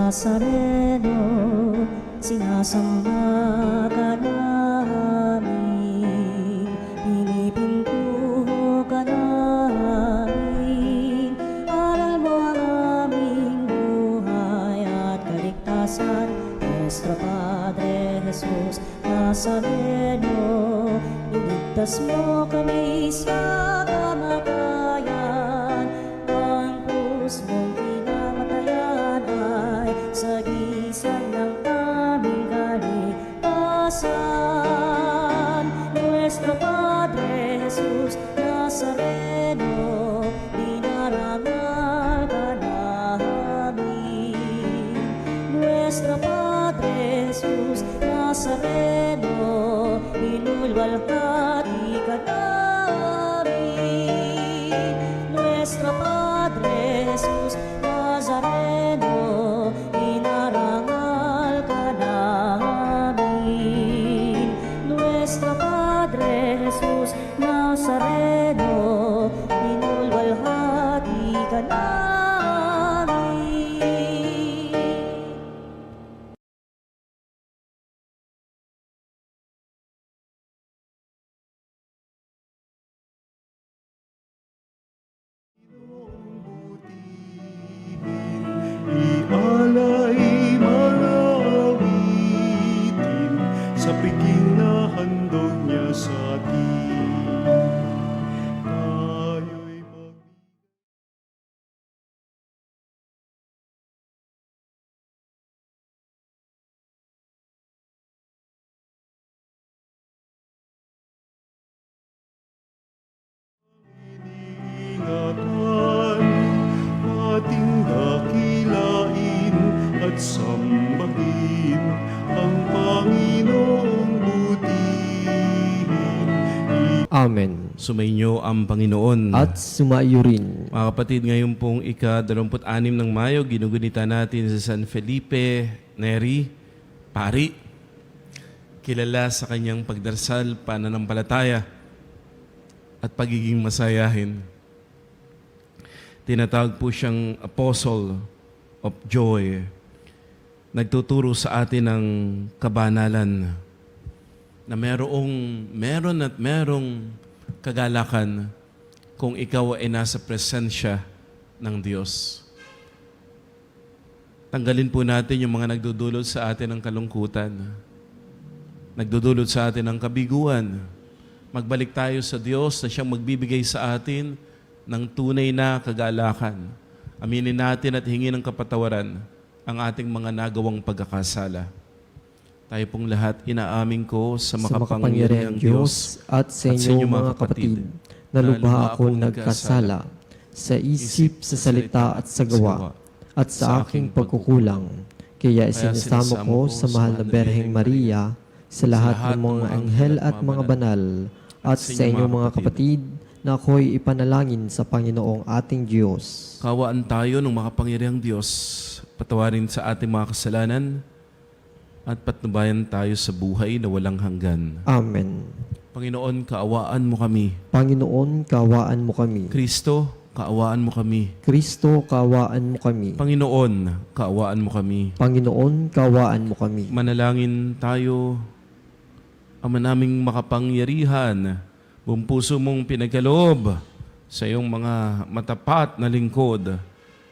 Nazareno, sinasamba ka namin, pinipintuho ka namin, aral mo ang aming buhay at kaligtasan. Nuestro Padre Jesus Nazareno, iligtas mo kami sa kamatayan, ang krus mong pinamatayan ay sagisag ng aming kaligtasan. Nuestro Padre Jesus Nazareno, dinarangal ka namin. Nuestro Padre Jesus Nazareno, inulwalhati ka namin. Nuestro Padre Jesus Nazareno, inarangal ka namin. Nuestro Padre Jesus Nazareno, inulwalhati ka namin. Ialay malawitin sa piging na handog niya sa atin. Tayo'y mag-ingatan, ating dakilain at sambahin ang Panginoong butihin. Amen. Sumainyo ang Panginoon. At sumaiyo rin. Mga kapatid, ngayon pong ika-26 ng Mayo, ginugunita natin sa San Felipe Neri, pari. Kilala sa kanyang pagdarsal, pananampalataya, at pagiging masayahin. Tinatawag po siyang Apostle of Joy. Nagtuturo sa atin ng kabanalan na merong kagalakan kung ikaw ay nasa presensya ng Diyos. Tanggalin po natin yung mga nagdudulot sa atin ng kalungkutan, nagdudulot sa atin ng kabiguan. Magbalik tayo sa Diyos na siyang magbibigay sa atin ng tunay na kagalakan. Aminin natin at hingin ng kapatawaran ang ating mga nagawang pagkakasala. Tayo pong lahat inaamin ko sa makapangyarihang Diyos at sa inyo mga kapatid, na lubha ako nagkasala sa isip, sa salita at sa gawa, at sa aking pagkukulang. Kaya isinasamo ko sa mahal na Berheng Maria, sa lahat ng mga anghel at mga banal, at sa inyo mga kapatid, na ako'y ipanalangin sa Panginoong ating Diyos. Kawaan tayo ng makapangyarihang Diyos, patawarin sa ating mga kasalanan, at patnubayan tayo sa buhay na walang hanggan. Amen. Panginoon, kaawaan mo kami. Panginoon, kaawaan mo kami. Kristo, kaawaan mo kami. Kristo, kaawaan mo kami. Panginoon, kaawaan mo kami. Panginoon, kaawaan mo kami. Manalangin tayo, Ama naming makapangyarihan, buong puso mong pinagkaloob sa iyong mga matapat na lingkod,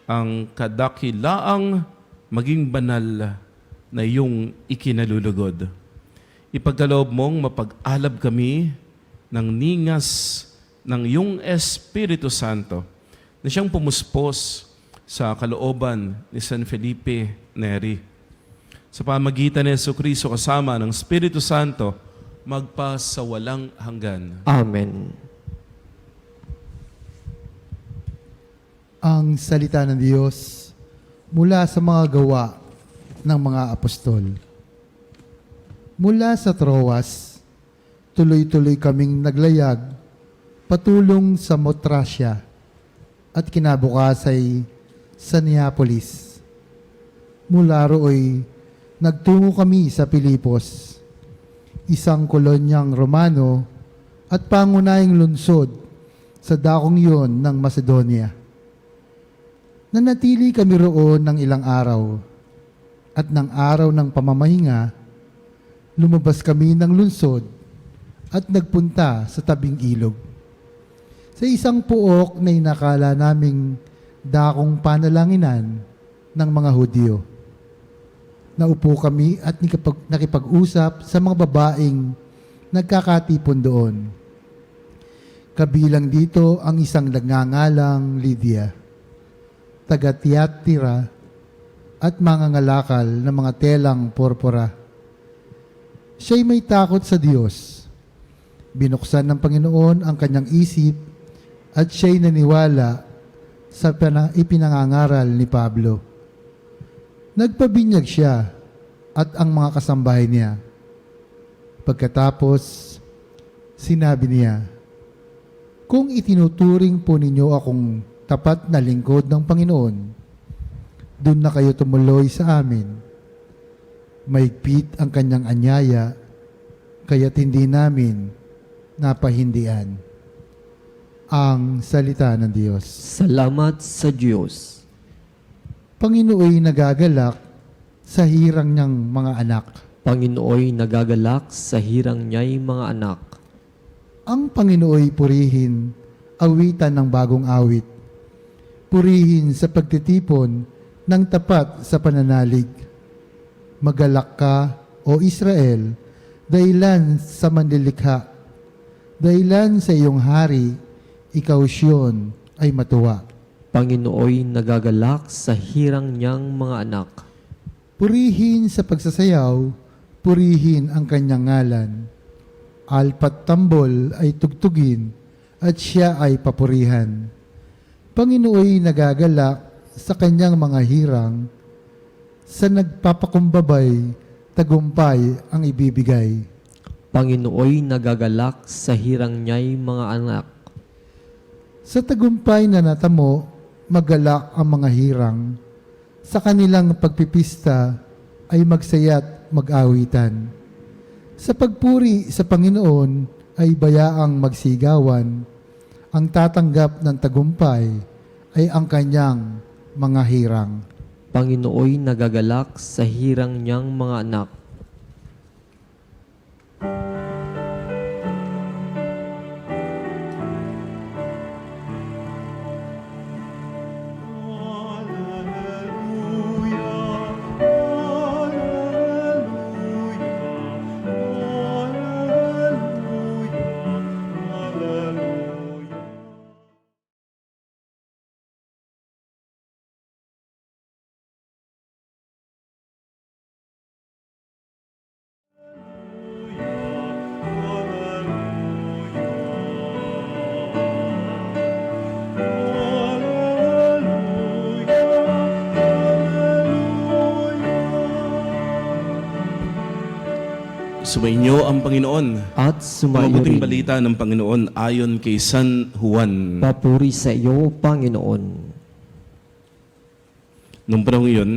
ang kadakilaang maging banal na iyong ikinalulugod. Ipagkaloob mong mapag-alab kami ng ningas ng iyong Espiritu Santo na siyang pumuspos sa kalooban ni San Felipe Neri. Sa pamagitan ni Jesucristo kasama ng Espiritu Santo, magpa sa walang hanggan. Amen. Ang salita ng Diyos mula sa mga gawa ng mga apostol. Mula sa Troas, tuloy-tuloy kaming naglayag patulong sa Motracia at kinabukasay sa Neapolis. Mula rooy, nagtungo kami sa Pilipos, isang kolonyang Romano at pangunahing lungsod sa dakong yon ng Macedonia. Nanatili kami roon ng ilang araw at ng araw ng pamamahinga, lumabas kami ng lungsod at nagpunta sa tabing ilog. Sa isang puok na inakala naming dakong panalanginan ng mga Hudyo. Naupo kami at nakipag-usap sa mga babaeng nagkakatipon doon. Kabilang dito ang isang nagngangalang Lydia, taga Thyatira at mangangalakal ng mga telang porpora. Siya'y may takot sa Diyos. Binuksan ng Panginoon ang kanyang isip at siya'y naniwala sa ipinangangaral ni Pablo. Nagpabinyag siya at ang mga kasambahay niya. Pagkatapos, sinabi niya, "Kung itinuturing po ninyo akong tapat na lingkod ng Panginoon, doon na kayo tumuloy sa amin. Maigpit ang kanyang anyaya, kaya't hindi namin napahindian." Ang salita ng Diyos. Salamat sa Diyos. Panginooy nagagalak sa hirang niyang mga anak. Panginooy nagagalak sa hirang niya'y mga anak. Ang Panginooy purihin, awitan ng bagong awit. Purihin sa pagtitipon ng tapat sa pananalig. Magalak ka, O Israel, dahilan sa manlilikha. Dahilan sa iyong hari, ikaw Siyon ay matuwa. Panginooy nagagalak sa hirang niyang mga anak. Purihin sa pagsasayaw, purihin ang kanyang ngalan. Alpat tambol ay tugtugin at siya ay papurihan. Panginooy nagagalak sa kanyang mga hirang, sa nagpapakumbabay, tagumpay ang ibibigay. Panginooy nagagalak sa hirang niya'y mga anak. Sa tagumpay na natamo, magalak ang mga hirang. Sa kanilang pagpipista ay magsaya't mag-awitan. Sa pagpuri sa Panginoon ay bayaang magsigawan. Ang tatanggap ng tagumpay ay ang kanyang mga hirang. Panginooy nagagalak sa hirang niyang mga anak. Sumainyo ang Panginoon. At sumayo Mabuting rin. balita ng Panginoon ayon kay San Juan. Papuri sa iyo, Panginoon. Noong panahon iyon,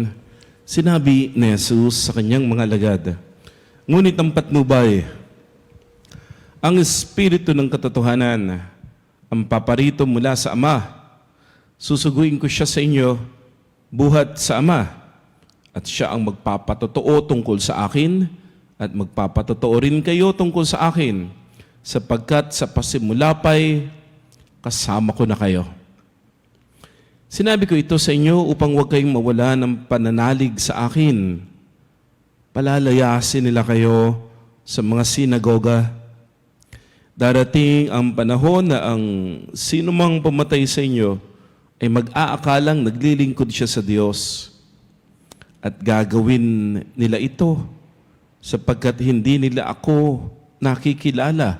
sinabi ni Jesus sa kanyang mga alagad, "Ngunit ang patnubay, ang Espiritu ng katotohanan, ang paparito mula sa Ama, susuguin ko siya sa inyo, buhat sa Ama, at siya ang magpapatotoo tungkol sa akin, at magpapatotoo rin kayo tungkol sa akin, sapagkat sa pasimula pa'y kasama ko na kayo." Sinabi ko ito sa inyo upang huwag kayong mawala ng pananalig sa akin. Palalayasin nila kayo sa mga sinagoga. Darating ang panahon na ang sinumang pumatay sa inyo ay mag-aakalang naglilingkod siya sa Diyos. At gagawin nila ito sapagkat hindi nila ako nakikilala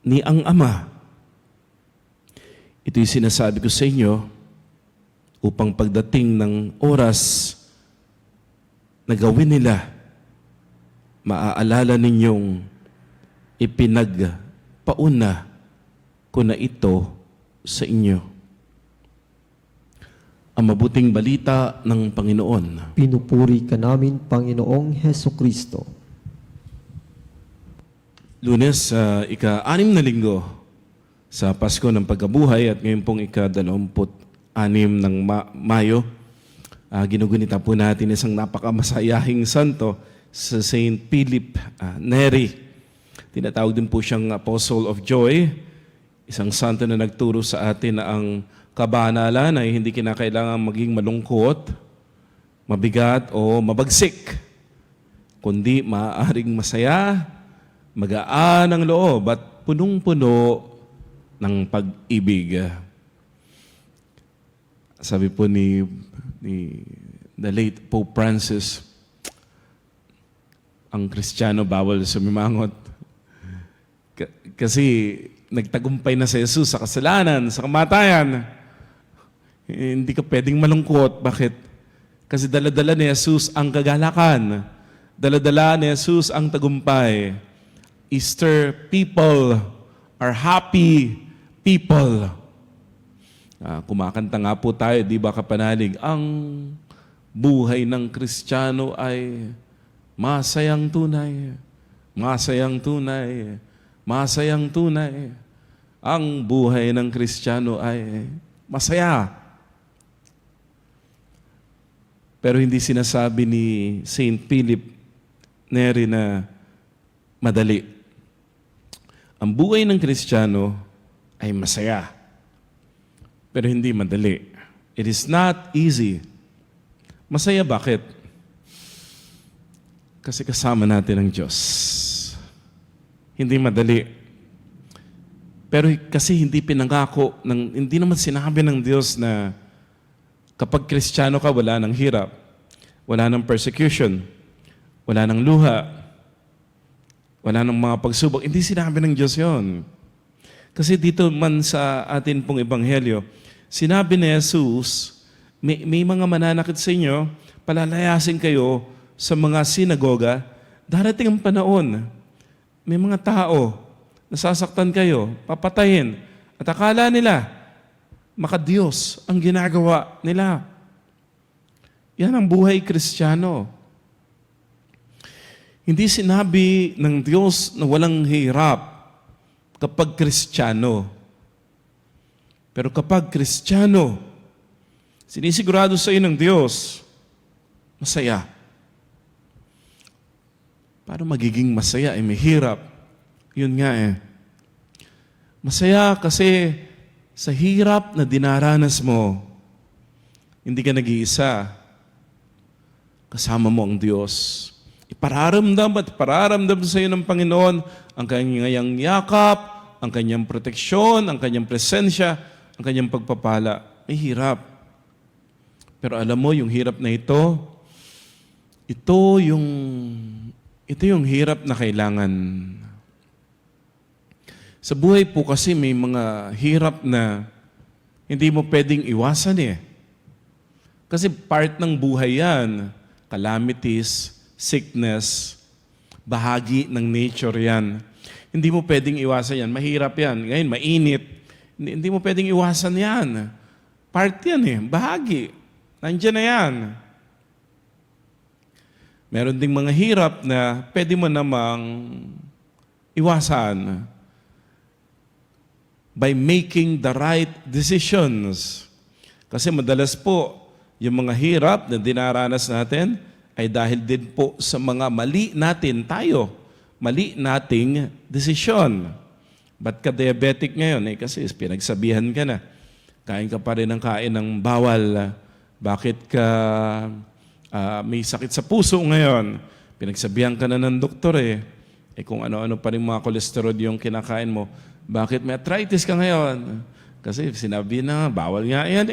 ni ang Ama. Ito'y sinasabi ko sa inyo upang pagdating ng oras na gawin nila, maaalala ninyong ipinagpauna ko na ito sa inyo. Ang mabuting balita ng Panginoon. Pinupuri ka namin, Panginoong Heso Kristo. Lunes, ika-6 na linggo sa Pasko ng Pagkabuhay at ngayon pong ika-26 ng Mayo. ginugunita po natin isang napakamasayahing santo, sa Saint Philip Neri. Tinatawag din po siyang Apostle of Joy, isang santo na nagturo sa atin na ang kabanalan ay hindi kinakailangan maging malungkot, mabigat o mabagsik, kundi maaaring masaya, magaan ang loob at punong-puno ng pag-ibig. Sabi po ni the late Pope Francis, ang Kristiyano bawal sumimangot. Kasi nagtagumpay na si Jesus sa kasalanan, sa kamatayan. Hindi ka pwedeng malungkot. Bakit? Kasi dala-dala ni Jesus ang kagalakan. Dala-dala ni Jesus ang tagumpay. Easter people are happy people. Kumakanta nga po tayo, di ba kapanalig? Ang buhay ng Kristiyano ay masayang tunay, masayang tunay, masayang tunay. Ang buhay ng Kristiyano ay masaya. Pero hindi sinasabi ni Saint Philip Neri na madali. Ang buhay ng Kristiyano ay masaya. Pero hindi madali. It is not easy. Masaya bakit? Kasi kasama natin ang Diyos. Hindi madali. Pero kasi hindi pinangako, hindi naman sinabi ng Diyos na kapag Kristiyano ka, wala ng hirap, wala ng persecution, wala ng luha, wala ng mga pagsubok. Hindi sinabi ng Diyos yon. Kasi dito man sa atin pong ebanghelyo, sinabi ni Jesus, may mga mananakit sa inyo, palalayasin kayo sa mga sinagoga, darating ang panahon, may mga tao, nasasaktan kayo, papatayin, at akala nila, maka-Diyos ang ginagawa nila. Yan ang buhay Kristiyano. Hindi sinabi ng Diyos na walang hirap kapag Kristiyano. Pero kapag Kristiyano, sinisigurado sa iyo ng Diyos, masaya. Paano magiging masaya? May hirap. Yun nga Masaya kasi sa hirap na dinaranas mo, hindi ka nag-iisa. Kasama mo ang Diyos. Ipararamdam sa iyo ng Panginoon ang kanyang yakap, ang kanyang proteksyon, ang kanyang presensya, ang kanyang pagpapala. May hirap. Pero alam mo, yung hirap na ito yung hirap na kailangan. Sa buhay po kasi may mga hirap na hindi mo pwedeng iwasan Kasi part ng buhay yan. Calamities, sickness, bahagi ng nature yan. Hindi mo pwedeng iwasan yan. Mahirap yan. Ngayon, mainit. Hindi mo pwedeng iwasan yan. Part yan bahagi. Nandiyan na yan. Meron ding mga hirap na pwede mo namang iwasan by making the right decisions. Kasi madalas po, yung mga hirap na dinaranas natin ay dahil din po sa mga mali nating desisyon. Ba't ka diabetic ngayon? Kasi pinagsabihan ka na. Kain ka pa rin ng kain ng bawal. Bakit ka may sakit sa puso ngayon? Pinagsabihan ka na ng doktor kung ano-ano pa rin mga kolesterol yung kinakain mo. Bakit may arthritis ka ngayon? Kasi sinabi na, bawal nga yan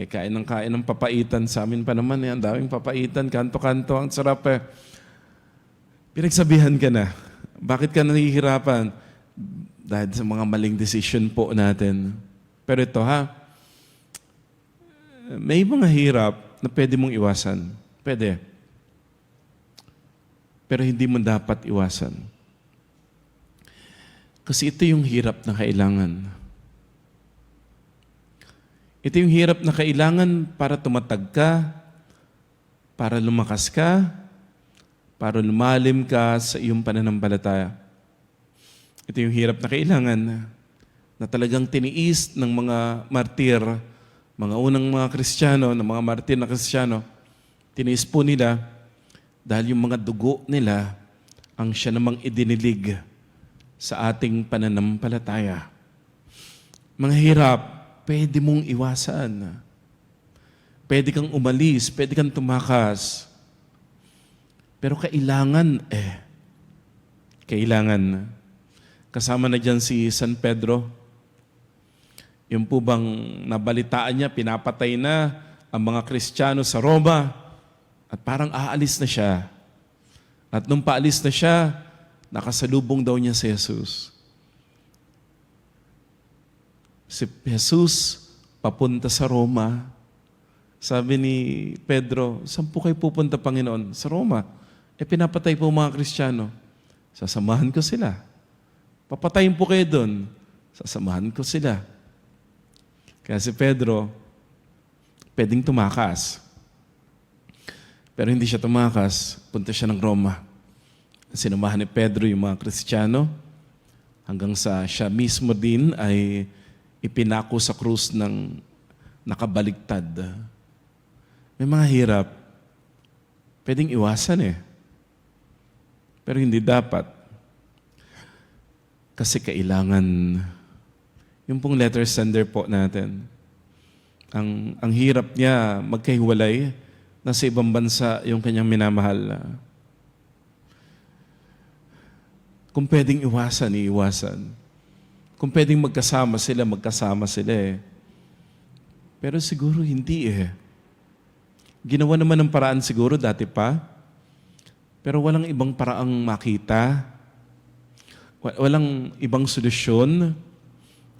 kain ng papaitan. Sa amin pa naman ang daming papaitan, kanto-kanto, ang sarap Pinagsabihan ka na. Bakit ka nahihirapan? Dahil sa mga maling decision po natin. Pero ito may mga hirap na pwede mong iwasan. Pwede. Pero hindi mo dapat iwasan. Kasi ito yung hirap na kailangan. Ito yung hirap na kailangan para tumatag ka, para lumakas ka, para lumalim ka sa iyong pananampalataya. Ito yung hirap na kailangan na talagang tiniis ng mga martir Mga unang mga Kristiyano, ng mga martir na Kristiyano, tiniis po nila dahil yung mga dugo nila ang siya namang idinilig sa ating pananampalataya. Mga hirap, pwede mong iwasan. Pwede kang umalis, pwede kang tumakas. Pero kailangan. Kasama na dyan si San Pedro. Yung po bang nabalitaan niya, pinapatay na ang mga Kristiyano sa Roma at parang aalis na siya. At nung paalis na siya, nakasalubong daw niya si Jesus. Si Jesus papunta sa Roma. Sabi ni Pedro, saan po kayo pupunta, Panginoon? Sa Roma. Pinapatay po mga Kristiyano. Sasamahan ko sila. Papatayin po kayo doon. Sasamahan ko sila. Kaya si Pedro, pwedeng tumakas. Pero hindi siya tumakas. Punta siya ng Roma. Sinamahan ni Pedro yung mga Kristiyano hanggang sa siya mismo din ay ipinako sa krus ng nakabaligtad. May mga hirap. Pwedeng iwasan Pero hindi dapat. Kasi kailangan. Yung pong letter sender po natin, ang hirap niya magkahiwalay, nasa ibang bansa yung kanyang minamahal. Kung pwedeng iwasan, iiwasan. Kung pwedeng magkasama sila Pero siguro hindi Ginawa naman ng paraan siguro dati pa, pero walang ibang paraang makita. Walang ibang solusyon.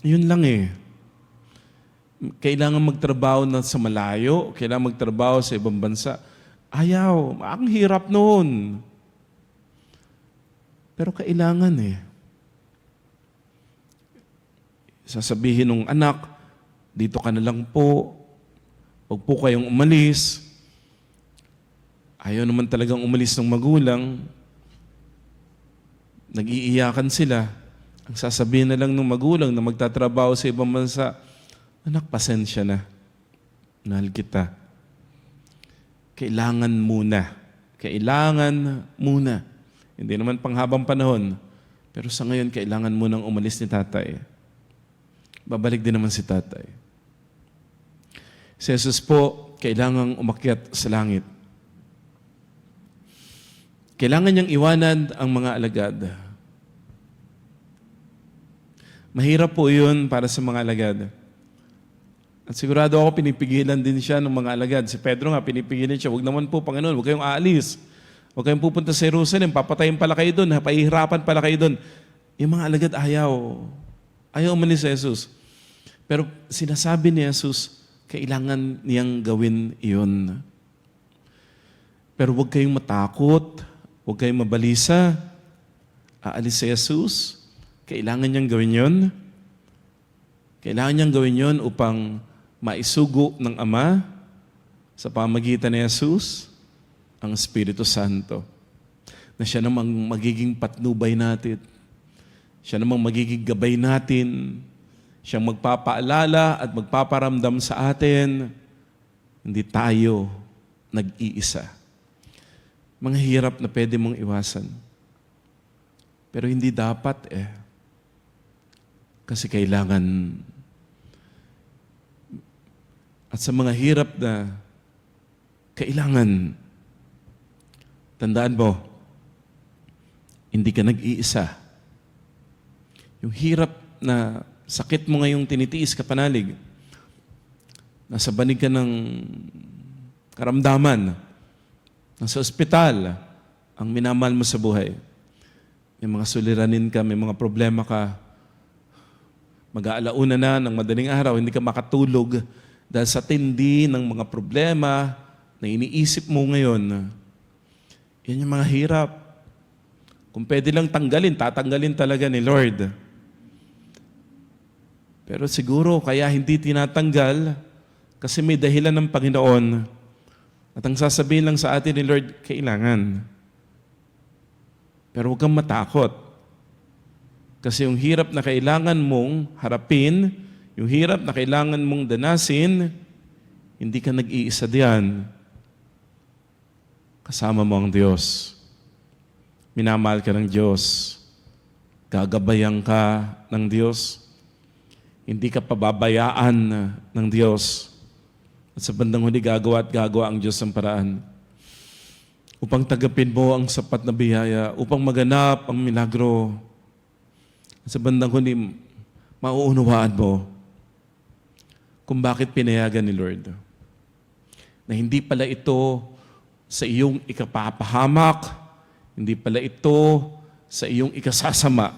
Yun lang Kailangan magtrabaho na sa malayo, kailangan magtrabaho sa ibang bansa. Ayaw, ang hirap noon. Pero kailangan Sasabihin ng anak, dito ka na lang po, huwag po kayong umalis. Ayaw naman talagang umalis ng magulang. Nag-iiyakan sila. Ang sasabihin na lang ng magulang na magtatrabaho sa ibang bansa, anak, pasensya na. Mahal kita. Kailangan muna. Hindi naman panghabang panahon. Pero sa ngayon, kailangan munang umalis ni tatay. Babalik din naman si tatay. Si Jesus po, kailangang umakyat sa langit. Kailangan niyang iwanan ang mga alagad. Mahirap po yun para sa mga alagad. At sigurado ako pinipigilan din siya ng mga alagad. Si Pedro nga, pinipigilan siya, huwag naman po, Panginoon, huwag kayong aalis. Huwag kayong pupunta sa Jerusalem, papatayin pala kayo doon, pahihirapan pala kayo doon. Yung mga alagad, ayaw. Ayaw umalis sa Jesus. Pero sinasabi ni Jesus, kailangan niyang gawin iyon. Pero huwag kayong matakot, huwag kayong mabalisa. Aalis si Jesus, kailangan niyang gawin yon. Kailangan niyang gawin yon upang maisugo ng Ama sa pamagitan ni Jesus ang Espiritu Santo. Na siya namang magiging patnubay natin. Siya namang magiging gabay natin. Siyang magpapaalala at magpaparamdam sa atin. Hindi tayo nag-iisa. Mga hirap na pwede mong iwasan. Pero hindi dapat Kasi kailangan. At sa mga hirap na kailangan, tandaan mo, hindi ka nag-iisa. Yung hirap na sakit mo ngayong tinitiis ka panalig, nasa banig ka ng karamdaman, nasa ospital, ang minamahal mo sa buhay. May mga suliranin ka, may mga problema ka, mag-aalauna na ng madaling araw, hindi ka makatulog dahil sa tindi ng mga problema na iniisip mo ngayon. Yan yung mga hirap. Kung pwede lang tanggalin, tatanggalin talaga ni Lord. Pero siguro kaya hindi tinatanggal kasi may dahilan ng Panginoon. At ang sasabihin lang sa atin ni Lord, kailangan. Pero huwag kang matakot. Kasi yung hirap na kailangan mong harapin, yung hirap na kailangan mong danasin, hindi ka nag-iisa diyan. Kasama mo ang Diyos. Minamahal ka ng Diyos. Gagabayan ka ng Diyos. Hindi ka pababayaan ng Diyos. At sa bandang huli, gagawa ang Diyos ng paraan upang tagapin mo ang sapat na biyaya, upang maganap ang milagro. At sa bandang huli, mauunawaan mo kung bakit pinayagan ni Lord. Na hindi pala ito sa iyong ikapapahamak, hindi pala ito sa iyong ikasasama.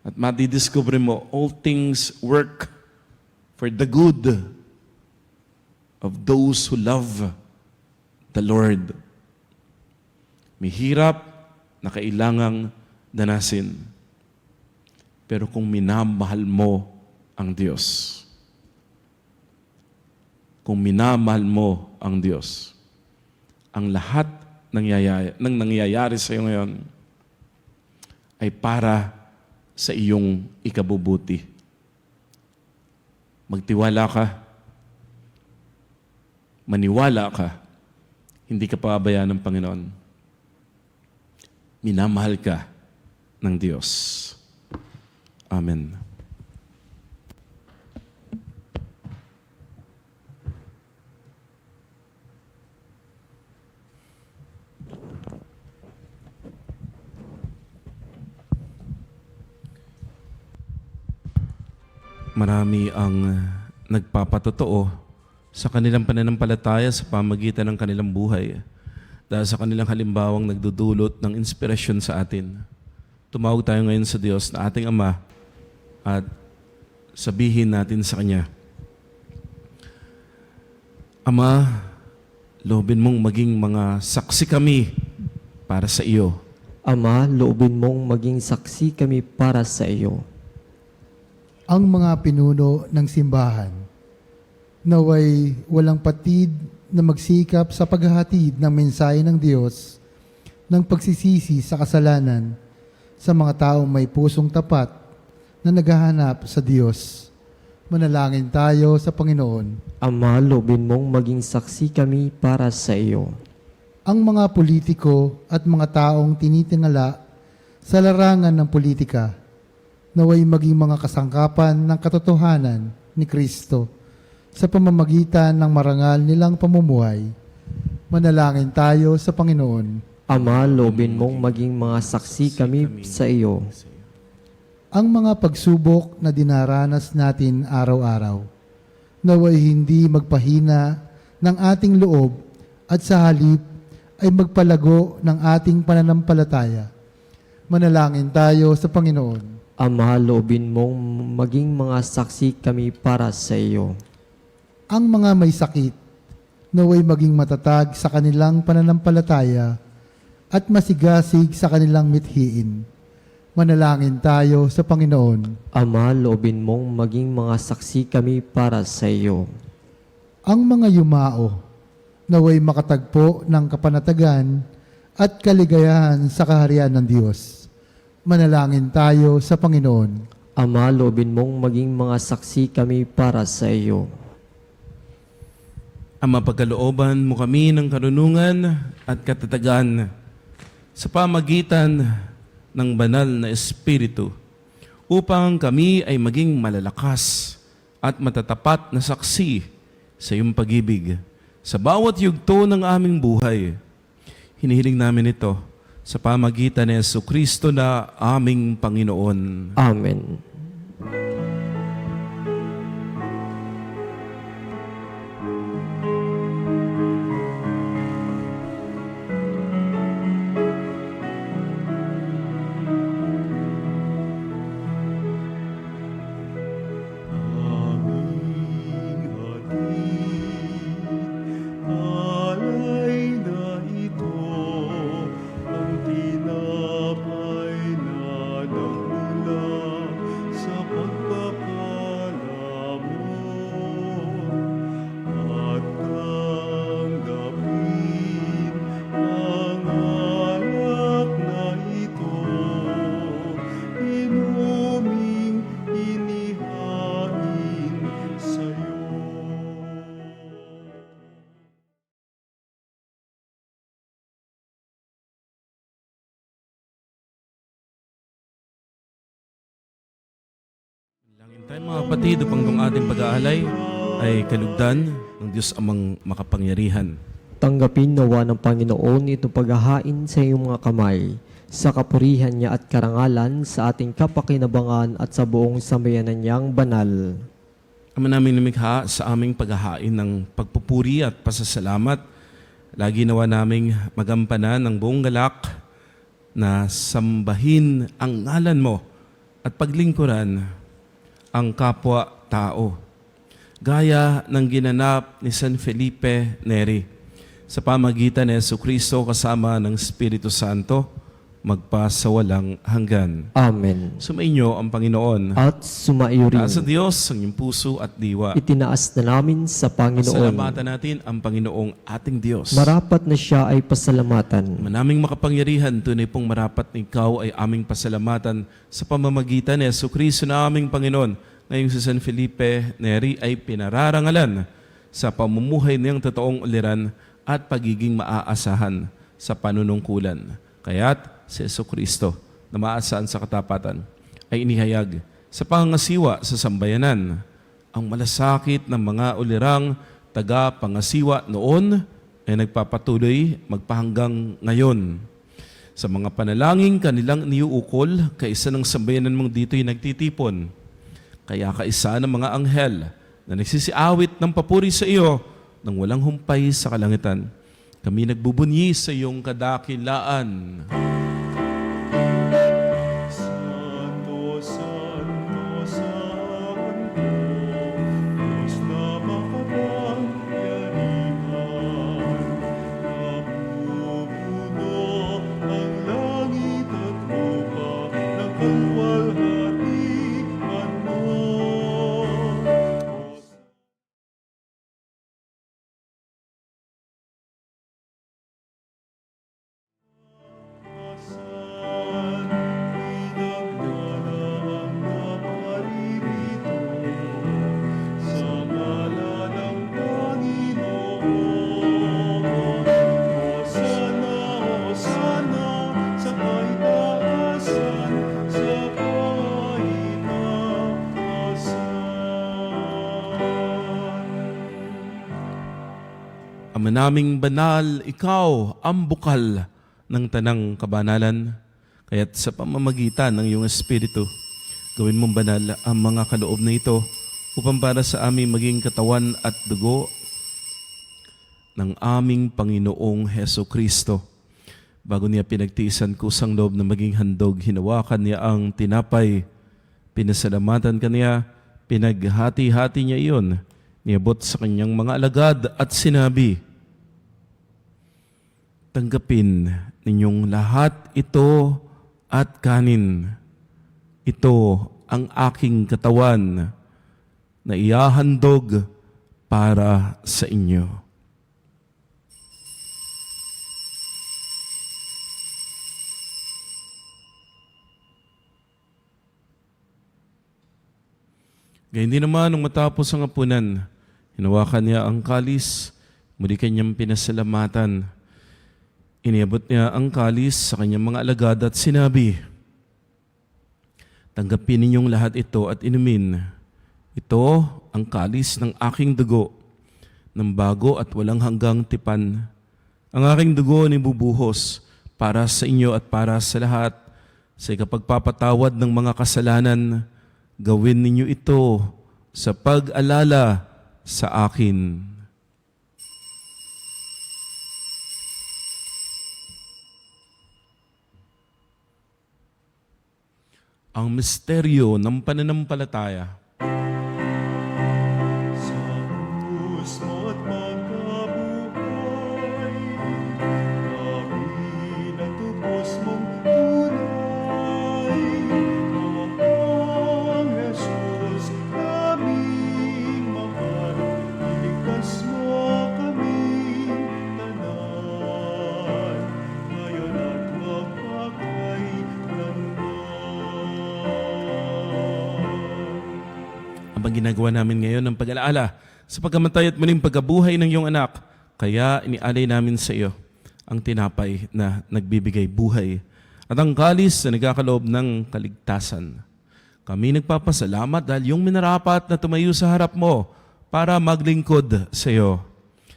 At madidiscover mo, all things work for the good of those who love the Lord. May hirap na kailangang danasin. Pero kung minamahal mo ang Diyos, kung minamahal mo ang Diyos, ang lahat ng nangyayari sa iyo ngayon ay para sa iyong ikabubuti. Magtiwala ka, maniwala ka, hindi ka pababayaan ng Panginoon. Minamahal ka ng Diyos. Amen. Marami ang nagpapatotoo sa kanilang pananampalataya sa pamagitan ng kanilang buhay dahil sa kanilang halimbawang nagdudulot ng inspirasyon sa atin. Tumawag tayo ngayon sa Diyos na ating Ama at sabihin natin sa Kanya, Ama, loobin mong maging mga saksi kami para sa iyo. Ama, loobin mong maging saksi kami para sa iyo. Ang mga pinuno ng simbahan, naway walang patid na magsikap sa paghahatid ng mensahe ng Diyos ng pagsisisi sa kasalanan sa mga taong may pusong tapat na naghahanap sa Diyos. Manalangin tayo sa Panginoon. Ama, loobin mong maging saksi kami para sa iyo. Ang mga politiko at mga taong tinitingala sa larangan ng politika, naway maging mga kasangkapan ng katotohanan ni Kristo sa pamamagitan ng marangal nilang pamumuhay. Manalangin tayo sa Panginoon. Ama, loobin mong maging mga saksi kami sa iyo. Ang mga pagsubok na dinaranas natin araw-araw, naway hindi magpahina ng ating loob at sa halip ay magpalago ng ating pananampalataya. Manalangin tayo sa Panginoon. Ama, loobin mong maging mga saksi kami para sa iyo. Ang mga may sakit, naway maging matatag sa kanilang pananampalataya at masigasig sa kanilang mithiin. Manalangin tayo sa Panginoon. Ama, loobin mong maging mga saksi kami para sa iyo. Ang mga yumao, naway makatagpo ng kapanatagan at kaligayahan sa kaharian ng Diyos. Manalangin tayo sa Panginoon. Ama, loobin mong maging mga saksi kami para sa iyo. Ama, pagkalooban mo kami ng karunungan at katatagan sa pamagitan ng banal na Espiritu upang kami ay maging malalakas at matatapat na saksi sa iyong pag-ibig sa bawat yugto ng aming buhay. Hinihiling namin ito sa pamagitan ni Jesucristo na aming Panginoon. Amen. Alay na ito, ang tinapay na nagmula Ay mga kapatid, upang itong ating pag-aalay ay kalugdan ng Diyos amang makapangyarihan. Tanggapin nawa ng Panginoon itong paghahain sa iyong mga kamay, sa kapurihan niya at karangalan sa ating kapakinabangan at sa buong sambayanan niyang banal. Ama namin lumikha sa aming paghahain ng pagpupuri at pasasalamat. Lagi nawa naming magampanan ng buong galak na sambahin ang ngalan mo at paglingkuran ang kapwa-tao. Gaya ng ginanap ni San Felipe Neri sa pamagitan ni Jesucristo kasama ng Espiritu Santo, magpasawalang hanggan. Amen. Sumainyo ang Panginoon. At sumaiyo rin. Taas sa Diyos ang iyong puso at diwa. Itinaas na namin sa Panginoon. Pasalamatan natin ang Panginoong ating Diyos. Marapat na siya ay pasalamatan. Manaming makapangyarihan, tunay pong marapat na ikaw ay aming pasalamatan sa pamamagitan ni Jesucristo na aming Panginoon. Ngayong si San Felipe Neri ay pinararangalan sa pamumuhay niyang totoong uliran at pagiging maaasahan sa panunungkulan. Kaya't si Jesucristo na maaasahan sa katapatan ay inihayag sa pangasiwa sa sambayanan. Ang malasakit ng mga ulirang taga-pangasiwa noon ay nagpapatuloy magpahanggang ngayon. Sa mga panalangin kanilang niuukol, kaisa ng sambayanan mong dito'y nagtitipon. Kaya kaisa ng mga anghel na nagsisiawit ng papuri sa iyo nang walang humpay sa kalangitan. Kami nagbubunyi sa iyong kadakilaan. Santo, Santo, Santo, Diyos na makapangyarihan. Napupuno ang langit at lupa ng kalwalhatian mo. Ama naming banal, ikaw ang bukal ng tanang kabanalan. Kaya't sa pamamagitan ng iyong Espiritu, gawin mong banal ang mga kaloob na ito upang para sa aming maging katawan at dugo ng aming Panginoong Hesukristo. Bago niya pinagtiisan kusang loob na maging handog, hinawakan niya ang tinapay, pinasalamatan kaniya, pinaghati-hati niya iyon, niabot sa kanyang mga alagad at sinabi, tanggapin ninyong lahat ito at kanin. Ito ang aking katawan na ihahandog para sa inyo. Gayun din naman, nung matapos ang hapunan, hinawakan niya ang kalis, muli kanyang pinasalamatan. Iniabot niya ang kalis sa kanyang mga alagad at sinabi, tanggapin ninyong lahat ito at inumin. Ito ang kalis ng aking dugo, ng bago at walang hanggang tipan. Ang aking dugo ni bubuhos para sa inyo at para sa lahat. Sa ikapagpapatawad ng mga kasalanan, gawin ninyo ito sa pag-alala sa akin. Ang misteryo ng pananampalataya. Sa krus mo't magkabuhay, kami natubos mong tunay. Ang Jesus naming mahal, iligtas mo kaming tanan, ngayon at magpakailanman. Ang ginagawa namin ngayon ng pag-alaala sa pagkamatay at muling pagkabuhay ng iyong anak, kaya inialay namin sa iyo ang tinapay na nagbibigay buhay at ang kalis na nagkakaloob ng kaligtasan. Kami nagpapasalamat dahil yung minarapat na tumayo sa harap mo para maglingkod sa iyo.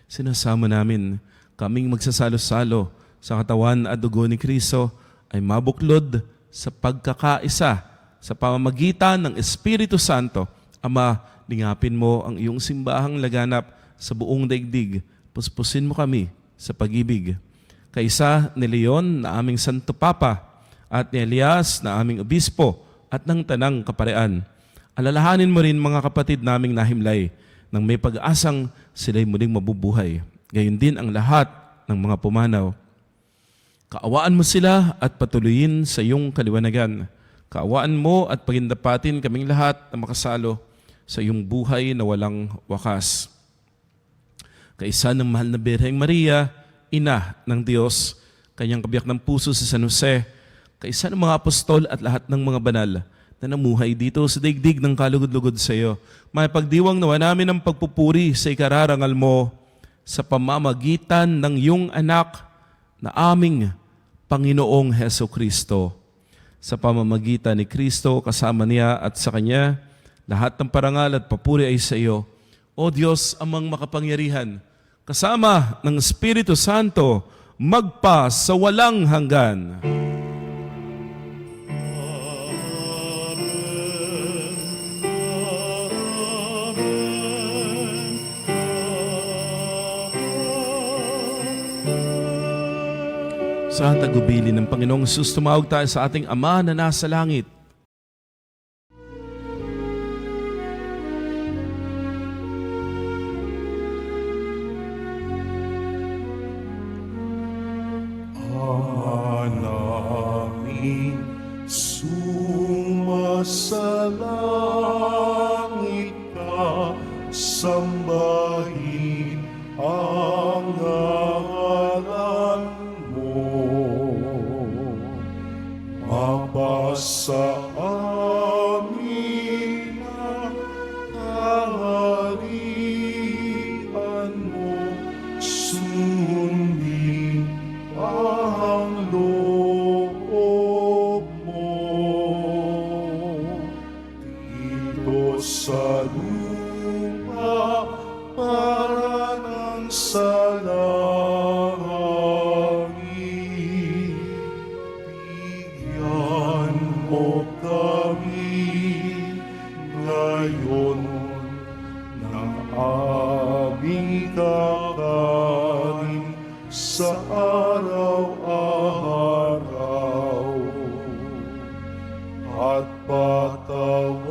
Sinasama namin kaming magsasalo-salo sa katawan at dugo ni Kristo ay mabuklod sa pagkakaisa sa pamamagitan ng Espiritu Santo. Ama, lingapin mo ang iyong simbahang laganap sa buong daigdig. Puspusin mo kami sa pag-ibig. Kaisa ni Leon na aming Santo Papa at ni Elias na aming Obispo at ng Tanang Kaparean. Alalahanin mo rin mga kapatid naming nahimlay nang may pag-asang sila'y muling mabubuhay. Gayon din ang lahat ng mga pumanaw. Kaawaan mo sila at patuloyin sa iyong kaliwanagan. Kaawaan mo at pagindapatin kaming lahat na makasalo sa iyong buhay na walang wakas. Kaisa ng mahal na Birheng Maria, Ina ng Diyos, kanyang kabiyak ng puso si San Jose, kaisa ng mga apostol at lahat ng mga banal na namuhay dito sa daigdig ng kalugod-lugod sa iyo. May pagdiwang nawa namin ang pagpupuri sa ikararangal mo sa pamamagitan ng iyong anak na aming Panginoong Heso Kristo. Sa pamamagitan ni Kristo, kasama niya at sa Kanya, lahat ng parangal at papuri ay sa iyo. O Diyos, amang makapangyarihan, kasama ng Espiritu Santo, magpa sa walang hanggan. Sa tagubilin ng Panginoong Jesus, tumawag tayo sa ating Ama na nasa langit. Ama namin, sumasalangit ka, sambahin ang ngalan mo. Mapasa amin ang kaharian mo, sundin ang loob mo. Dito sa lupa para ng sa langit, bigyan mo kami ngayon ng aming kakanin sa araw-araw, at patawarin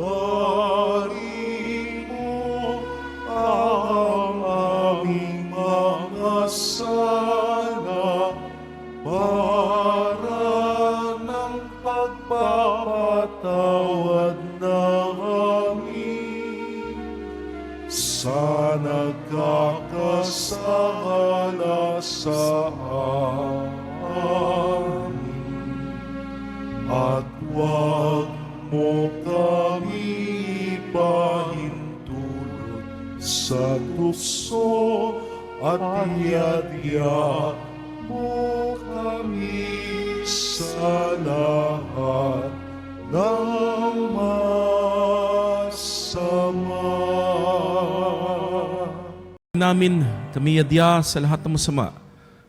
mo ang aming mga sala para ng pagpapatawad namin sa nagkakasala sa amin, at huwag mo kami ipahintulot sa tukso, at iadya mo kami sa lahat ng masama. Namin kami yadya sa lahat ng masama,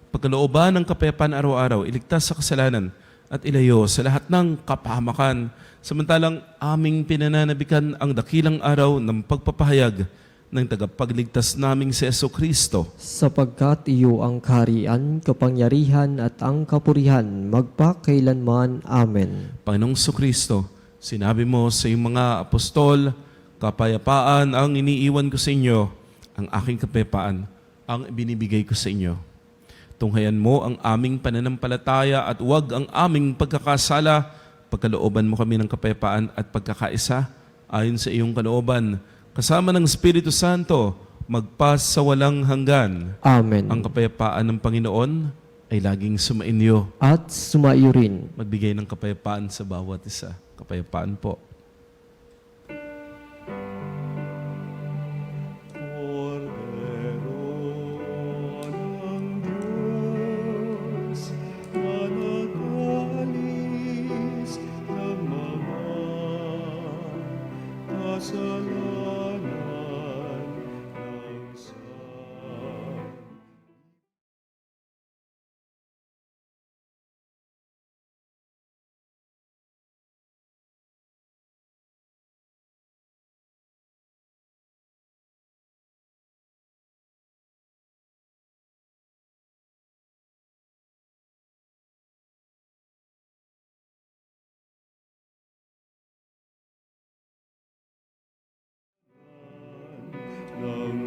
pagkalooban ng kapayapaan araw-araw, iligtas sa kasalanan at ilayo sa lahat ng kapahamakan, samantalang aming pinananabikan ang dakilang araw ng pagpapahayag ng tagapagligtas naming si Jesu Kristo. Sapagkat iyo ang kaharian, kapangyarihan at ang kapurihan magpakailanman. Amen. Panginoong Kristo, sinabi mo sa iyong mga apostol, kapayapaan ang iniiwan ko sa inyo, ang aking kapayapaan ang ibinibigay ko sa inyo. Tunghayan mo ang aming pananampalataya at huwag ang aming pagkakasala. Pagkalooban mo kami ng kapayapaan at pagkakaisa ayon sa iyong kalooban. Kasama ng Espiritu Santo, magpas sa walang hanggan. Amen. Ang kapayapaan ng Panginoon ay laging sumainyo. At sumaiyo rin. Magbigay ng kapayapaan sa bawat isa. Kapayapaan po. Cordero ng Diyos, na nag-aalis ng mga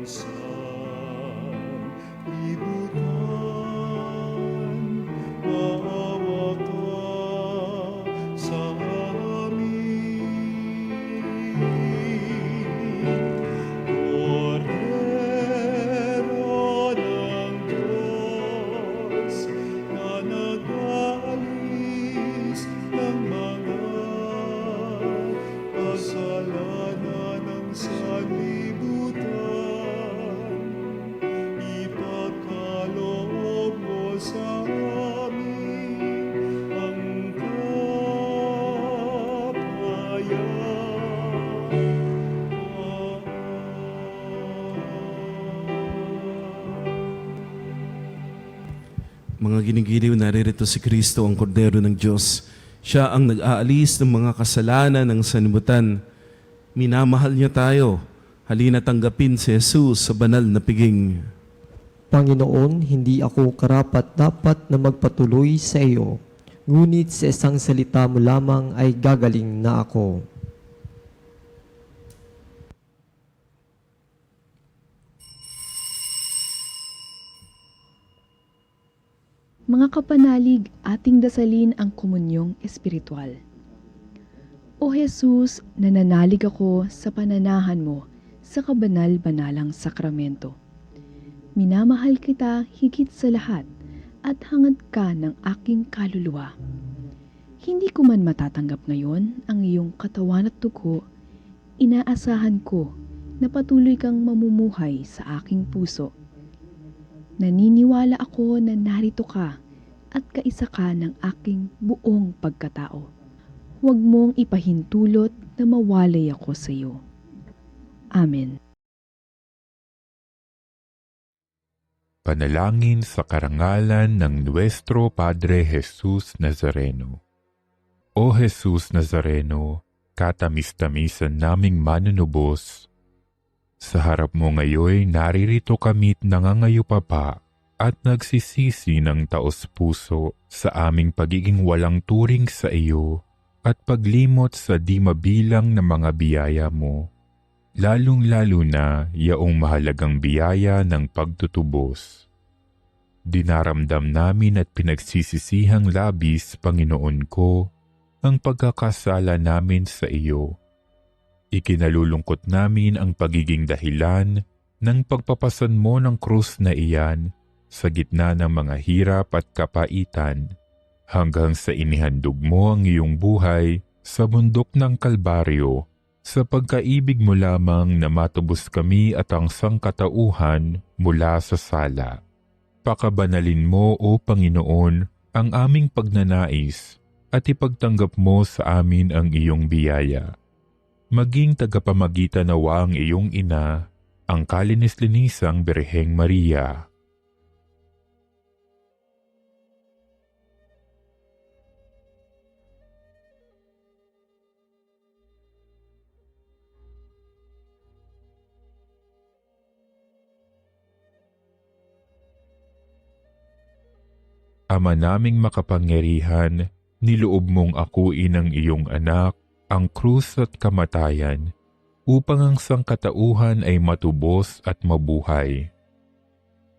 sanlibutan, maawa ka sa amin. Kordero ng Diyos na nag-aalis ng mga kasalanan ng sanlibutan, ipagkaloob mo sa amin ang Mga ginigiliw, naririto si Kristo, ang Kordero ng Diyos. Siya ang nag-aalis ng mga kasalanan ng sanlibutan. Minamahal niya tayo. Halina tanggapin si Jesus sa banal na piging. Panginoon, hindi ako karapat-dapat na magpatuloy sa iyo, ngunit sa isang salita mo lamang ay gagaling na ako. Mga kapanalig, ating dasalin ang komunyong espiritual. O Jesus, nananalig ako sa pananahan mo sa kabanal-banalang sakramento. Minamahal kita higit sa lahat at hangad ka ng aking kaluluwa. Hindi ko man matatanggap ngayon ang iyong katawan at dugo, inaasahan ko na patuloy kang mamumuhay sa aking puso. Naniniwala ako na narito ka at kaisa ka ng aking buong pagkatao. Huwag mong ipahintulot na mawalay ako sa iyo. Amen. Panalangin sa karangalan ng Nuestro Padre Jesus Nazareno. O Jesus Nazareno, katamis-tamisan naming manunubos, sa harap mo ngayon naririto kami't nangangayupapa at nagsisisi ng taos-puso sa aming pagiging walang turing sa iyo at paglimot sa di mabilang na mga biyaya mo, lalong-lalo na yaong mahalagang biyaya ng pagtutubos. Dinaramdam namin at pinagsisisihang labis, Panginoon ko, ang pagkakasala namin sa iyo. Ikinalulungkot namin ang pagiging dahilan ng pagpapasan mo ng krus na iyan sa gitna ng mga hirap at kapaitan, hanggang sa inihandog mo ang iyong buhay sa bundok ng Kalbaryo, sa pagkaibig mo lamang na matubos kami at ang sangkatauhan mula sa sala. Pakabanalin mo, O Panginoon, ang aming pagnanais at ipagtanggap mo sa amin ang iyong biyaya. Maging tagapamagitan nawa ang iyong ina, ang kalinis-linisang Birheng Maria. Ama naming makapangyarihan, niloob mong akuin ang iyong anak, ang krus at kamatayan, upang ang sangkatauhan ay matubos at mabuhay.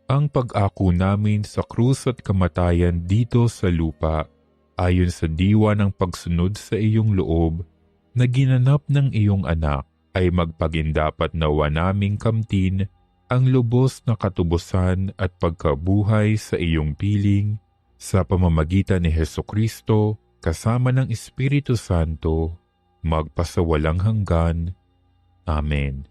Ang pag-ako namin sa krus at kamatayan dito sa lupa, ayon sa diwa ng pagsunod sa iyong loob, na ginanap ng iyong anak, ay magpagindapat nawa naming kamtin ang lubos na katubusan at pagkabuhay sa iyong piling, sa pamamagitan ni Hesukristo, kasama ng Espiritu Santo, magpasawalang hanggan. Amen.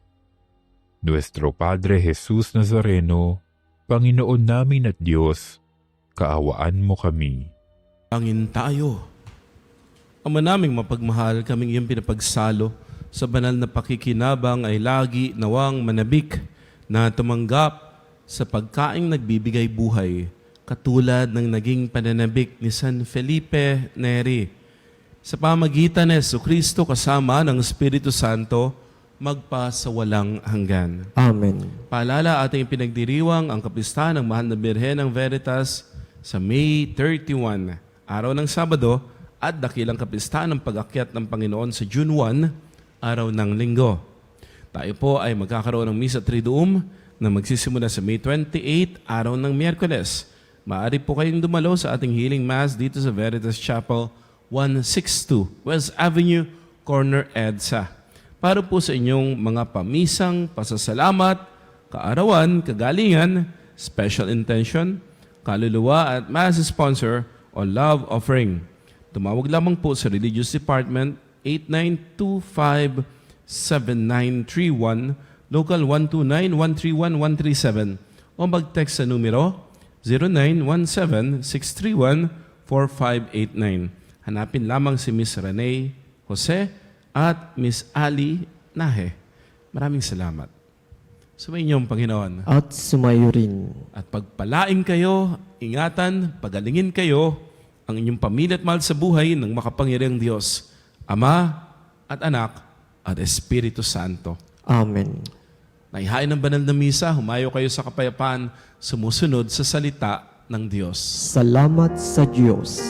Nuestro Padre Jesus Nazareno, Panginoon namin at Diyos, kaawaan mo kami. Pangin tayo. Ama naming mapagmahal, kaming iyong pinapagsalo sa banal na pakikinabang ay lagi nawang manabik na tumanggap sa pagkaing nagbibigay buhay, katulad ng naging pananabik ni San Felipe Neri. Sa pamagitan ni Jesucristo kasama ng Espiritu Santo, magpasawalang hanggan. Amen. Paalala, ating pinagdiriwang ang kapistahan ng Mahal na Birhen ng Veritas sa May 31, araw ng Sabado, at dakilang kapistahan ng pag-akyat ng Panginoon sa June 1, araw ng Linggo. Tayo po ay magkakaroon ng Misa Triduum na magsisimula sa May 28, araw ng Miyerkules. Maaari po kayong dumalo sa ating healing mass dito sa Veritas Chapel, 162 West Avenue, Corner EDSA. Para po sa inyong mga pamisang, pasasalamat, kaarawan, kagalingan, special intention, kaluluwa at mass sponsor o love offering. Tumawag lamang po sa Religious Department 8925-7931, local 129-131-137 o mag-text sa numero 0917-631-4589. Hanapin lamang si Miss Rene Jose at Miss Ali Nahe. Maraming salamat. Sumayin niyong Panginoon. At sumayo rin. At pagpalaing kayo, ingatan, pagalingin kayo, ang inyong pamilya at mahal sa buhay ng makapangyarihang Diyos, Ama at Anak at Espiritu Santo. Amen. Naihain ng banal na misa, humayo kayo sa kapayapaan, sumusunod sa salita ng Diyos. Salamat sa Diyos.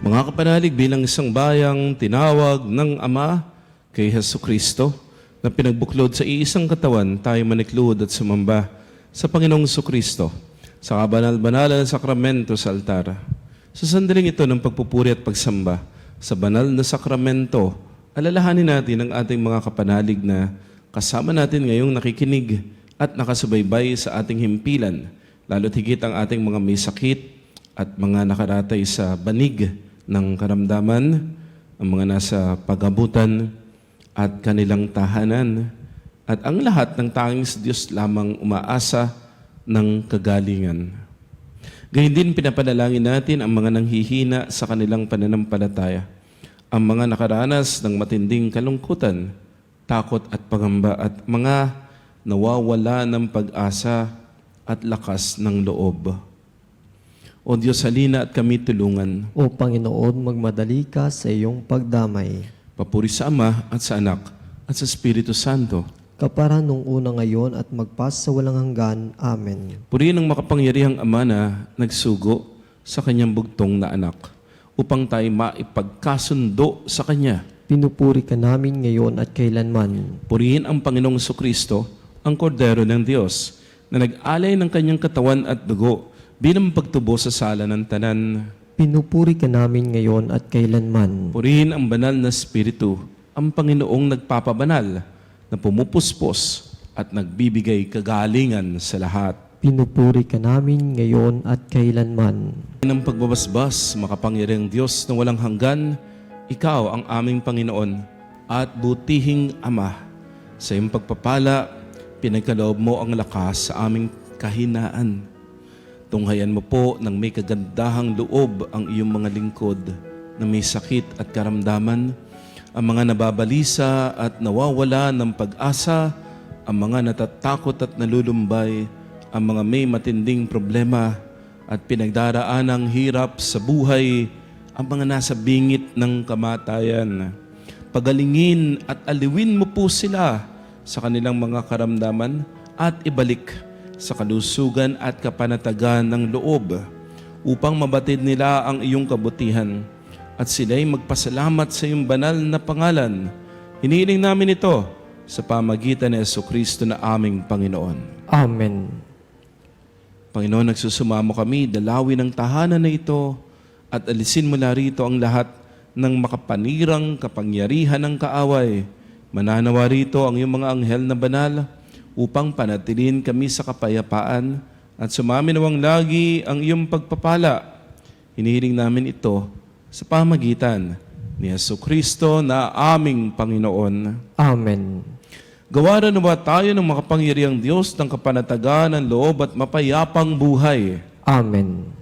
Mga kapanalig, bilang isang bayang tinawag ng Ama kay Jesucristo na pinagbuklod sa iisang katawan, tayo manikluhod at sumamba sa Panginoong Jesucristo sa kabanal-banalan ng sakramento sa altar. Sa sandaling ito ng pagpupuri at pagsamba sa banal na sakramento, alalahanin natin ang ating mga kapanalig na kasama natin ngayong nakikinig at nakasubaybay sa ating himpilan, lalo't higit ang ating mga may sakit at mga nakaratay sa banig ng karamdaman, ang mga nasa pag-abutan at kanilang tahanan, at ang lahat ng tanging sa Diyos lamang umaasa ng kagalingan. Gayun din pinapanalangin natin ang mga nanghihina sa kanilang pananampalataya, ang mga nakaranas ng matinding kalungkutan, takot at pangamba, at mga nawawala ng pag-asa at lakas ng loob. O Diyos, halina at kami tulungan. O Panginoon, magmadali ka sa iyong pagdamay. Papuri sa Ama at sa Anak at sa Espiritu Santo. Kapara nung una ngayon at magpas sa walang hanggan. Amen. Purihin ang makapangyarihang Ama na nagsugo sa kanyang bugtong na anak upang tayo maipagkasundo sa Kanya. Pinupuri ka namin ngayon at kailanman. Purihin ang Panginoong Jesucristo, ang Kordero ng Diyos, na nag-alay ng kanyang katawan at dugo bilang pagtubo sa sala ng tanan. Pinupuri ka namin ngayon at kailanman. Purihin ang banal na Espiritu, ang Panginoong nagpapabanal, na pumupuspos at nagbibigay kagalingan sa lahat. Pinupuri ka namin ngayon at kailanman. Ng pagbabasbas, makapangyarihang Diyos na walang hanggan, Ikaw ang aming Panginoon at butihing Ama. Sa iyong pagpapala, pinagkaloob mo ang lakas sa aming kahinaan. Tunghayan mo po ng may kagandahang loob ang iyong mga lingkod na may sakit at karamdaman, ang mga nababalisa at nawawala ng pag-asa, ang mga natatakot at nalulumbay, ang mga may matinding problema at pinagdaraan ng hirap sa buhay, ang mga nasa bingit ng kamatayan. Pagalingin at aliwin mo po sila sa kanilang mga karamdaman at ibalik sa kalusugan at kapanatagan ng loob upang mabatid nila ang iyong kabutihan at sila'y magpasalamat sa iyong banal na pangalan. Hinihiling namin ito sa pamagitan ni Jesucristo na aming Panginoon. Amen. Panginoon, nagsusumamo kami, dalawin ang tahanan na ito at alisin mula rito ang lahat ng makapanirang kapangyarihan ng kaaway. Mananawa rito ang iyong mga anghel na banal upang panatilin kami sa kapayapaan at sumaminawang lagi ang iyong pagpapala. Hinihiling namin ito sa pamagitan ni Jesucristo na aming Panginoon. Amen. Gawaran nawa tayo ng makapangyarihang Diyos ng kapanatagan ng loob at mapayapang buhay. Amen.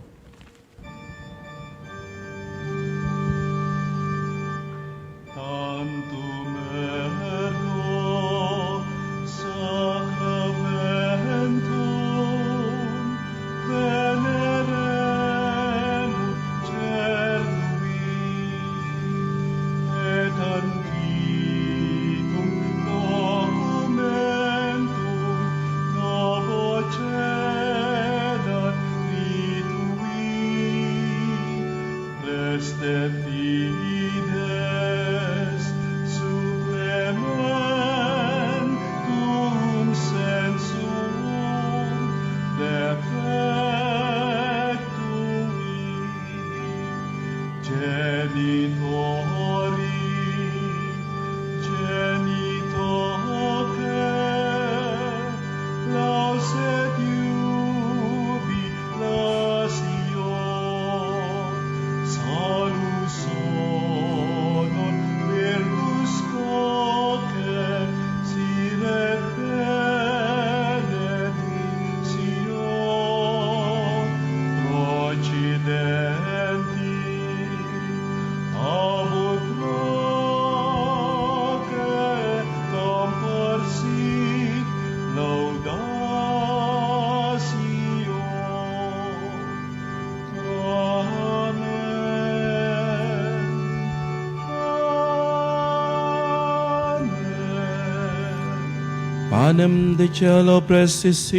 Panem de cielo prestis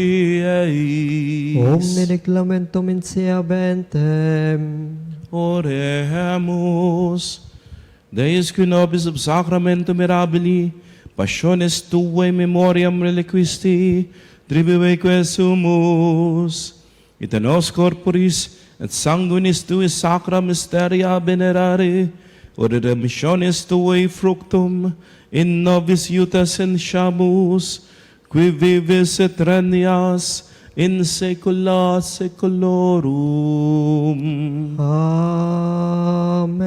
Omne declamentum in sea bentem. Oremus. Deus qui nobis ob sacramento mirabili, passiones tuae memoriam reliquisti, tribueque sumus, et a nos corporis et sanguinis tui sacra mysteria venerare, ore remissiones tuae fructum, in nobis iutas inshamus, qui vivis et regnias in saecula saeculorum. Amen.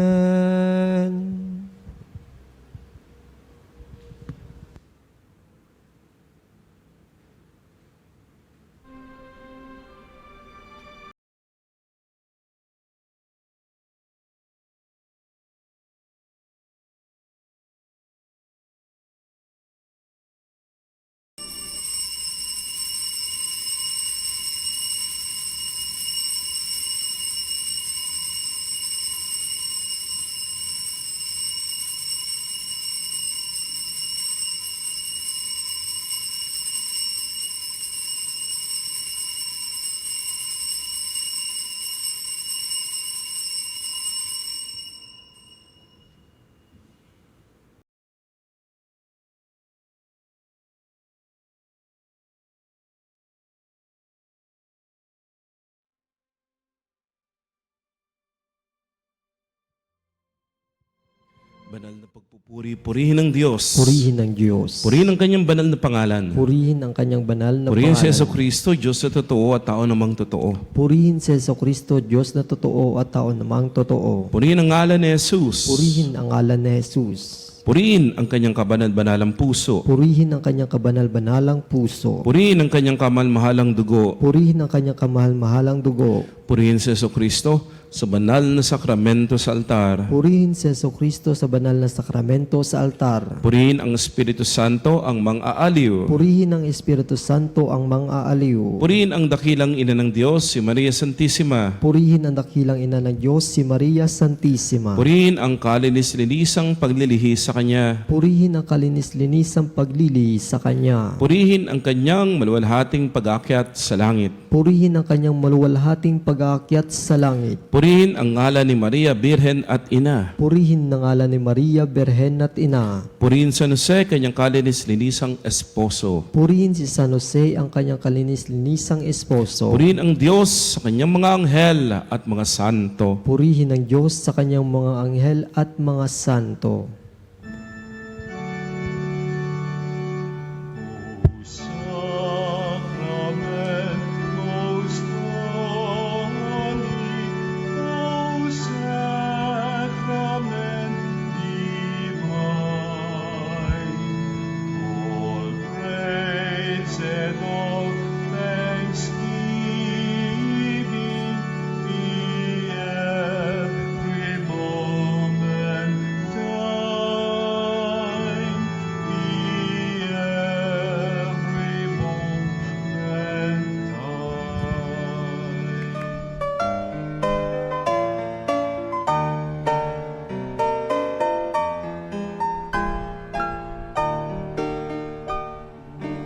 banal na pagpupuri, purihin ng Diyos. Purihin ng Diyos. Purihin ang kanyang banal na pangalan. Purihin ang kanyang banal na Purihin si pangalan. Jesucristo, Diyos na totoo at tao namang totoo. Purihin si Jesucristo, Diyos na totoo at tao namang totoo. Purihin ang ngalan ni Jesus. Purihin ang ngalan ni Jesus. Purihin ang kanyang kabanal-banalang puso. Purihin ang kanyang kabanal-banalang puso. Purihin ang kanyang kamal-mahalang dugo. Purihin ang kanyang kamahal-mahalang dugo. Purihin si Jesucristo sa banal na sakramento sa altar. Purihin si Jesucristo sa banal na sakramento sa altar. Purihin ang Espiritu Santo ang mang-aaliw. Purihin ang Espiritu Santo ang mang-aaliw. Purihin ang dakilang ina ng Diyos, si Maria Santissima. Purihin ang dakilang ina ng Diyos, si Maria Santissima. Purihin ang kalinis-linisang paglilihi sa Kanya. Purihin ang kalinis-linisang paglili sa Kanya. Purihin ang kanyang maluwalhating pag-akyat sa langit. Purihin ang kanyang maluwalhating pag-aakyat sa langit. Purihin ang ngalan ni Maria, Birhen at Ina. Purihin ng ngalan ni Maria, Berhen at Ina. Purihin San Jose, kanyang kalinis-linisang esposo. Purihin si San Jose, ang kanyang kalinis-linisang esposo. Purihin ang Diyos sa kanyang mga anghel at mga santo. Purihin ng Diyos sa kanyang mga anghel at mga santo.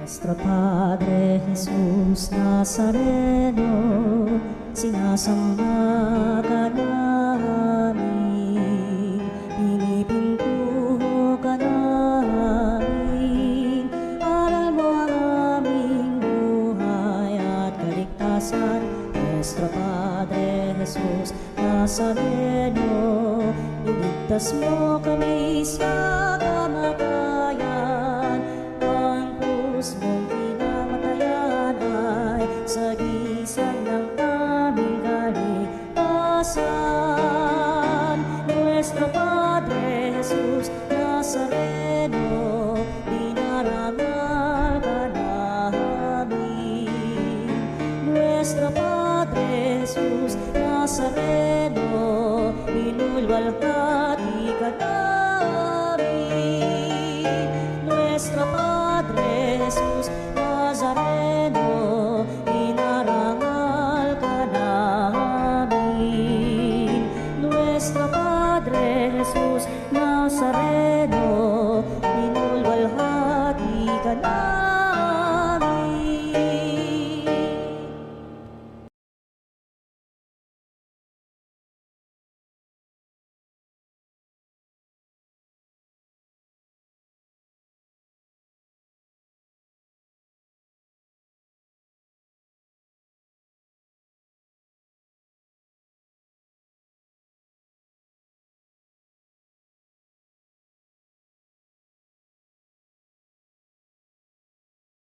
Nuestro Padre Jesus Nazareno, sinasamba ka namin, pinipintuho ka namin, aral mo ang aming buhay at kaligtasan. Nuestro Padre Jesus Nazareno, iligtas mo kami sa kamatayan, ang krus mong pinamatayan ay sagisag ng aming kaligtasan. Nuestro Padre Jesus Nazareno, dinarangal ka namin. Nuestro Padre Jesus Nazareno, inulwalhati ka namin. Nuestro Padre Jesus Nazareno, inarangal ka namin. Nuestro Padre Jesus Nazareno, inulwalhati ka namin.